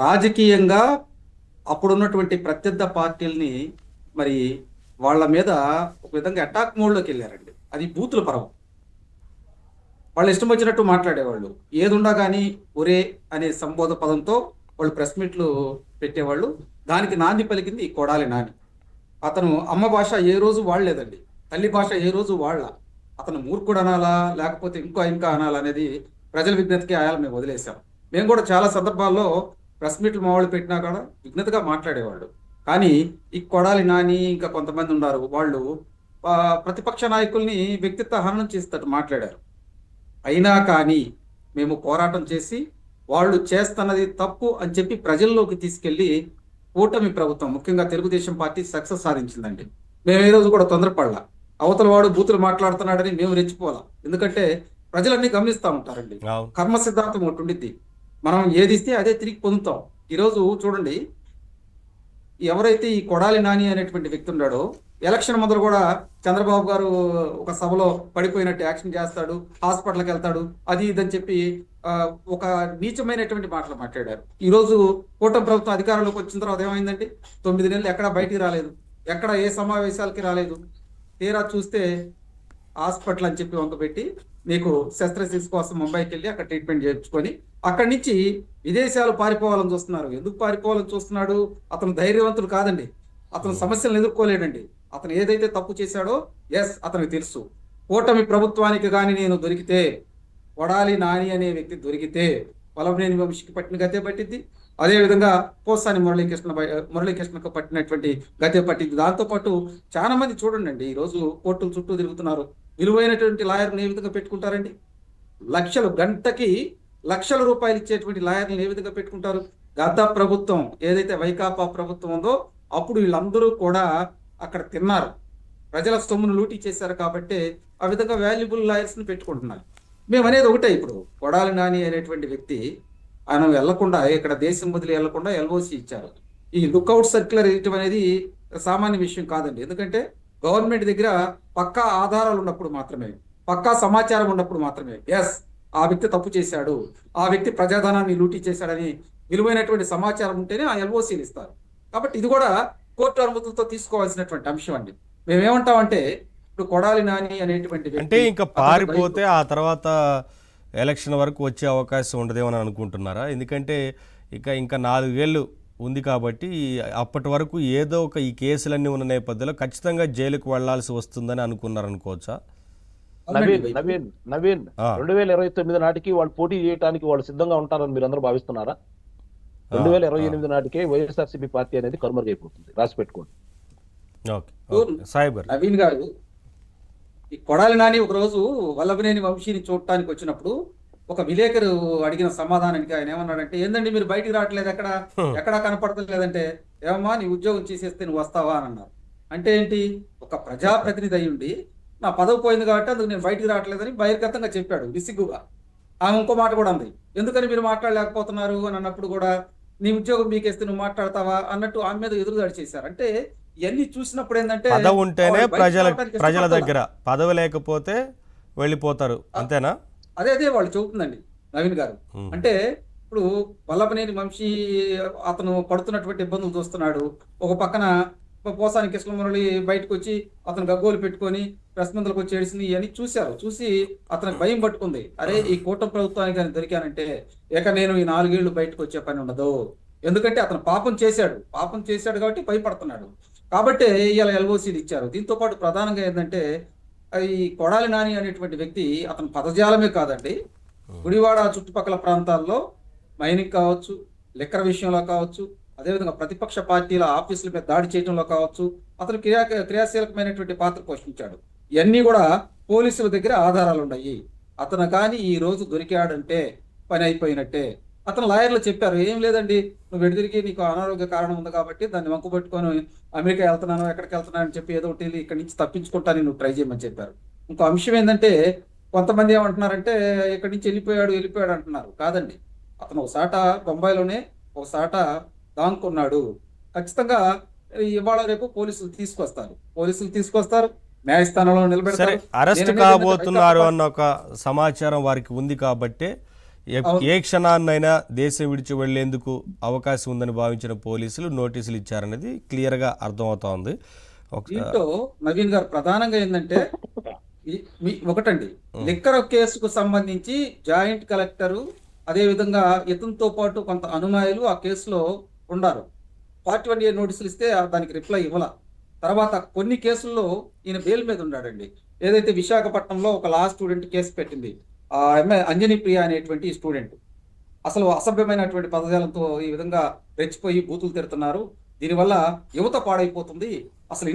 రాజకీయంగా అప్పుడున్నటువంటి ప్రత్యర్థ పార్టీల్ని మరి వాళ్ళ మీద ఒక విధంగా అటాక్ మోడ్లోకి వెళ్ళారండి. అది బూతుల పరం. వాళ్ళు ఇష్టం వచ్చినట్టు మాట్లాడేవాళ్ళు. ఏదుండా కానీ ఒరే అనే సంబోధ పదంతో వాళ్ళు ప్రెస్ మీట్లు పెట్టేవాళ్ళు. దానికి నాంది పలికింది ఈ కొడాలి నాని. అతను అమ్మ భాష ఏ రోజు వాడలేదండి. తల్లి భాష ఏ రోజు వాడల. అతను మూర్ఖుడు అనాలా లేకపోతే ఇంకా అనాలా అనేది ప్రజల విజ్ఞతకి ఆయాల మేము వదిలేసాం. మేము కూడా చాలా సందర్భాల్లో ప్రెస్ మీట్లు మా వాళ్ళు పెట్టినా కూడా విజ్ఞతగా మాట్లాడేవాళ్ళు. కానీ ఈ కొడాలి నాని ఇంకా కొంతమంది ఉన్నారు, వాళ్ళు ప్రతిపక్ష నాయకుల్ని వ్యక్తిత్వ హననం చేసేటట్టు మాట్లాడారు. అయినా కానీ మేము పోరాటం చేసి వాళ్ళు చేస్తున్నది తప్పు అని చెప్పి ప్రజల్లోకి తీసుకెళ్లి కూటమి ప్రభుత్వం ముఖ్యంగా తెలుగుదేశం పార్టీ సక్సెస్ సాధించిందండి. మేము ఏ రోజు కూడా తొందరపడలా. అవతల వాడు బూతులు మాట్లాడుతున్నాడని మేము రెచ్చిపోలా. ఎందుకంటే ప్రజలన్నీ గమనిస్తూ ఉంటారండి. కర్మ సిద్ధాంతం ఒకటి ఉండిద్ది. మనం ఏది ఇస్తే అదే తిరిగి పొందుతాం. ఈరోజు చూడండి, ఎవరైతే ఈ కొడాలి నాని అనేటువంటి వ్యక్తి ఉన్నాడో ఎలక్షన్ మొదలు కూడా చంద్రబాబు గారు ఒక సభలో పడిపోయినట్టు యాక్షన్ చేస్తాడు, హాస్పిటల్కి వెళ్తాడు, అది ఇదని చెప్పి ఒక నీచమైనటువంటి మాటలు మాట్లాడారు. ఈరోజు కూటమి ప్రభుత్వం అధికారంలోకి వచ్చిన తర్వాత ఏమైందండి? 9 నెలలు ఎక్కడ బయటికి రాలేదు, ఎక్కడ ఏ సమావేశాలకి రాలేదు. తీరా చూస్తే హాస్పిటల్ అని చెప్పి వంకపెట్టి నీకు శస్త్రచికిత్స కోసం ముంబైకి వెళ్ళి అక్కడ ట్రీట్మెంట్ చేయించుకొని అక్కడి నుంచి విదేశాలు పారిపోవాలని చూస్తున్నారు. ఎందుకు పారిపోవాలని చూస్తున్నాడు? అతను ధైర్యవంతుడు కాదండి. అతను సమస్యలను ఎదుర్కోలేడండి. అతను ఏదైతే తప్పు చేశాడో అతనికి తెలుసు. కూటమి ప్రభుత్వానికి కానీ నేను దొరికితే, కొడాలి నాని అనే వ్యక్తి దొరికితే వల్లభనేని వంశీకి పట్టిన గతే పట్టింది. అదేవిధంగా పోసాని మురళీకృష్ణకు పట్టినటువంటి గతే పట్టింది. దాంతోపాటు చాలా మంది చూడండి, ఈరోజు కోర్టుల చుట్టూ తిరుగుతున్నారు. విలువైనటువంటి లాయర్ని ఏ విధంగా పెట్టుకుంటారండి? గంటకి లక్షల రూపాయలు ఇచ్చేటువంటి లాయర్లను ఏ విధంగా పెట్టుకుంటారు? గత ప్రభుత్వం ఏదైతే వైకాపా ప్రభుత్వం ఉందో అప్పుడు వీళ్ళందరూ కూడా అక్కడ తిన్నారు, ప్రజల సొమ్మును లూటీ చేశారు. కాబట్టి ఆ విధంగా వాల్యుబుల్ లాయర్స్ని పెట్టుకుంటున్నారు. మేము అనేది ఒకటే, ఇప్పుడు కొడాలి నాని అనేటువంటి వ్యక్తి ఆయన వెళ్లకుండా, ఇక్కడ దేశం వదిలి వెళ్లకుండా ఎల్ఓసి ఇచ్చారు. ఈ లుక్అవుట్ సర్క్యులర్ ఇవ్వటం అనేది సామాన్య విషయం కాదండి. ఎందుకంటే గవర్నమెంట్ దగ్గర పక్కా ఆధారాలు ఉన్నప్పుడు మాత్రమే, పక్కా సమాచారం ఉన్నప్పుడు మాత్రమే ఆ వ్యక్తి తప్పు చేశాడు, ఆ వ్యక్తి ప్రజాధనాన్ని లూటీ చేశాడని విలువైనటువంటి సమాచారం ఉంటేనే ఆ ఎల్ఓసీలు ఇస్తారు. కాబట్టి ఇది కూడా కోర్టు అనుమతులతో తీసుకోవాల్సినటువంటి అంశం అండి. మేమేమంటామంటే, ఇప్పుడు కొడాలి నాని అనేటువంటి వ్యక్తి అంటే ఇంకా పారిపోతే ఆ తర్వాత ఎలక్షన్ వరకు వచ్చే అవకాశం ఉండదేమని అనుకుంటున్నారా? ఎందుకంటే ఇంకా 4 ఏళ్ళు ఉంది కాబట్టి అప్పటి వరకు ఏదో ఒక ఈ కేసులన్నీ ఉన్న నేపథ్యంలో ఖచ్చితంగా జైలుకు వెళ్లాల్సి వస్తుందని అనుకున్నారనుకోవచ్చా? నవీన్ 2029 నాటికి వాళ్ళు పోటీ చేయడానికి వాళ్ళు సిద్ధంగా ఉంటారని మీరు అందరూ భావిస్తున్నారా? 2028 నాటికే వైఎస్ఆర్సీపీ పార్టీ అనేది కనుమరుగైపోతుంది, రాసి పెట్టుకోండి. నవీన్ గారు, ఈ కొడాలి నాని ఒక రోజు వల్లభనేని వంశీని చూడటానికి వచ్చినప్పుడు ఒక విలేకరు అడిగిన సమాధానానికి ఆయన ఏమన్నాడంటే, ఏందండి మీరు బయటికి రావట్లేదు, ఎక్కడా కనపడతలేదంటే, ఏమమ్మా నీ ఉద్యోగం చేసేస్తే నువ్వు వస్తావా అని అన్నారు. అంటే ఏంటి? ఒక ప్రజాప్రతినిధి అయి ఉండి నా పదవి పోయింది కాబట్టి అందుకు నేను బయటికి రావట్లేదని బహిర్గతంగా చెప్పాడు విసిగ్గుగా. ఆమె ఇంకో మాట కూడా ఉంది, ఎందుకని మీరు మాట్లాడలేకపోతున్నారు అని అన్నప్పుడు కూడా నీ ఉద్యోగం మీకేస్తే నువ్వు మాట్లాడతావా అన్నట్టు ఆమె మీద ఎదురుదాడి చేశారు. అంటే ఇవన్నీ చూసినప్పుడు ఏంటంటే, పదవి ఉంటేనే ప్రజల దగ్గర, పదవి లేకపోతే వెళ్ళిపోతారు, అంతేనా? అదే వాళ్ళు చెబుతుందండి నవీన్ గారు. అంటే ఇప్పుడు వల్లభనేని వంశీ అతను పడుతున్నటువంటి ఇబ్బందులు చూస్తున్నాడు. ఒక పక్కన పోసాని కృష్ణమురళి బయటకు వచ్చి అతను గగ్గోలు పెట్టుకొని ప్రెస్ మందులకు వచ్చి ఏడిసింది, ఇవన్నీ చూసి అతనికి భయం పట్టుకుంది. అరే ఈ కూటమి ప్రభుత్వానికి కానీ దొరికానంటే నేను ఈ 4 ఏళ్లు బయటకు వచ్చే పని ఉండదు. ఎందుకంటే అతను పాపం చేశాడు కాబట్టి భయపడుతున్నాడు. కాబట్టి ఇవాళ ఎల్ఓసీలు ఇచ్చారు. దీంతో పాటు ప్రధానంగా ఏంటంటే, ఈ కొడాలి నాని అనేటువంటి వ్యక్తి అతని పదజాలమే కాదండి, గుడివాడ చుట్టుపక్కల ప్రాంతాల్లో మైనింగ్ కావచ్చు, లిక్కర్ విషయంలో కావచ్చు, అదేవిధంగా ప్రతిపక్ష పార్టీల ఆఫీసుల మీద దాడి చేయడంలో కావచ్చు, అతను క్రియాశీలకమైనటువంటి పాత్ర పోషించాడు. ఇవన్నీ కూడా పోలీసుల దగ్గర ఆధారాలు ఉన్నాయి. అతను కానీ ఈ రోజు దొరికాడంటే పని అయిపోయినట్టే. అతను లాయర్లు చెప్పారు, ఏం లేదండి నువ్వు వెడిదిరిగి నీకు అనారోగ్య కారణం ఉంది కాబట్టి దాన్ని వంకు పట్టుకొని అమెరికా వెళ్తున్నాను, ఎక్కడికి వెళ్తున్నాను అని చెప్పి ఏదో ఒకటి ఇక్కడి నుంచి తప్పించుకుంటాను నువ్వు ట్రై చేయమని చెప్పారు. ఇంకో అంశం ఏంటంటే, కొంతమంది ఏమంటున్నారంటే ఇక్కడి నుంచి వెళ్ళిపోయాడు అంటున్నారు. కాదండి, అతను ఒకసాట బొంబాయిలోనే ఒకసాట దాంకున్నాడు. ఖచ్చితంగా ఇవాళ రేపు పోలీసులు తీసుకొస్తారు, న్యాయస్థానంలో నిలబెడతారు. అరెస్ట్ కాబోతున్నారు అన్న ఒక సమాచారం వారికి ఉంది కాబట్టి ఏ క్షణాన్నైనా దేశం విడిచి వెళ్లేందుకు అవకాశం ఉందని భావించిన పోలీసులు నోటీసులు ఇచ్చారనేది క్లియర్గా అర్థమవుతా ఉంది. దీంట్లో నవీన్ గారు ప్రధానంగా ఏంటంటే ఒకటండి, లిక్కర్ కేసుకు సంబంధించి జాయింట్ కలెక్టరు అదేవిధంగా ఇతనితో పాటు కొంత అనుమాయులు ఆ కేసులో ఉన్నారు. 41A నోటీసులు ఇస్తే దానికి రిప్లై ఇవ్వాల. తర్వాత కొన్ని కేసుల్లో ఈయన బెయిల్ మీద ఉన్నాడండి. ఏదైతే విశాఖపట్నంలో ఒక లా స్టూడెంట్ కేసు పెట్టింది, ఆ అమ్మాయి అంజనీ ప్రియ అనేటువంటి స్టూడెంట్ అసలు అసభ్యమైనటువంటి పదజాలంతో ఈ విధంగా రెచ్చిపోయి బూతులు తిడుతున్నారు. దీనివల్ల యువత పాడైపోతుంది. అసలు